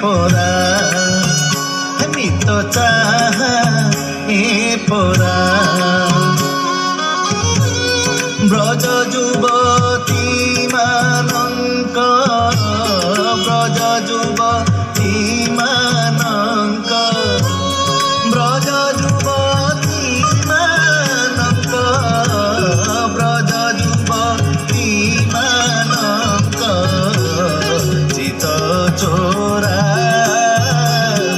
পরা নিত চাহা এ পরা ব্রজ যুবতী ମାନଙ୍କ ব্রজ যুবতী ମାନଙ୍କ ব্রজ যুবতী ମାନଙ୍କ ব্রজ যুবতী ମାନଙ୍କ চিত চোরা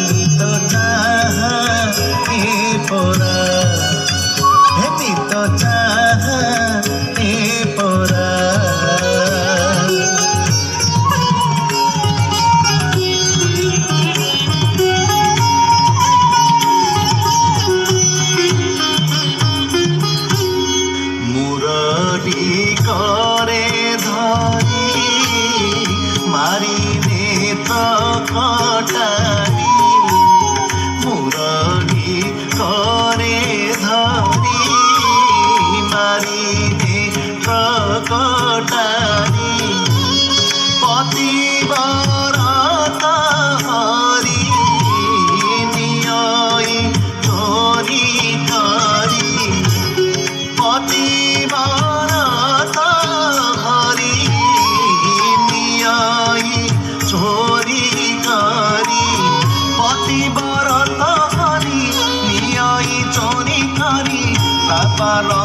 নিত চাহা এ পরা নিত চাহা এ পরা মুরলি করে ধরি মারিলে তো কটারি মুরলি করে ধরি মারিলে প্রকটারি পতিবরত হরি নিয়ই চোরি করি পতিবরত হরি নিয়ই চোরি করি পতিবরত হরি নিয়ই চোরি করি পাপালু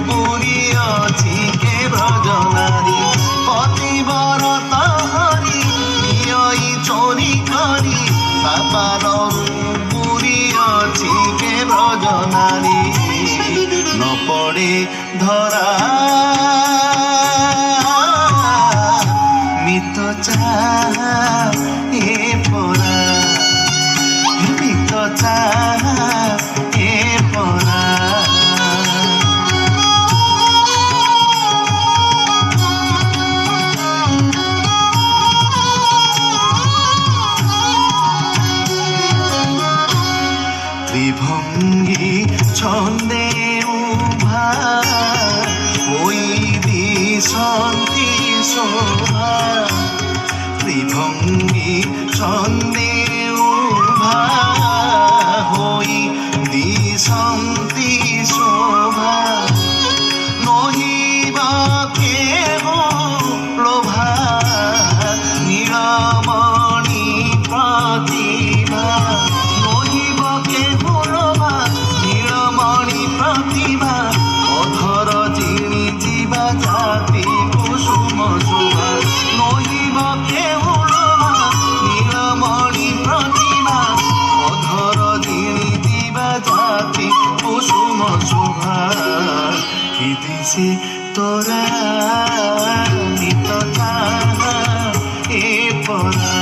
পুরী ଅଛି কে ব্রজনারী পতিবরত হরি নিয়ই চোরি করি পাপালু পুরী ଅଛି কে ব্রজনারী ন পড়ে ধরা মিত চাহা এ পরা মিত চাহা এ পরা ত্রিভঙ্গি ছন্দে উভা ওই দিশন্তি শোভা ত্রিভঙ্গি ছন্দে উভা ওই দিশন্তি শোভা নহিব কেহ লোভা নীলমণি প্রতিভা নহিব কেহ লোভা নীলমণি প্রতিভা অধর জিনি ଯିବା জাতি কুসুম শোভা নহিব কেহ লোভা নীলমণি প্রতিভা অধর জিনি ଯିବା জাতি কুসুম শোভা কি দিশে তোরা নিত চাহা এ পরা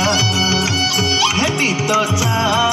হে নিত চাহা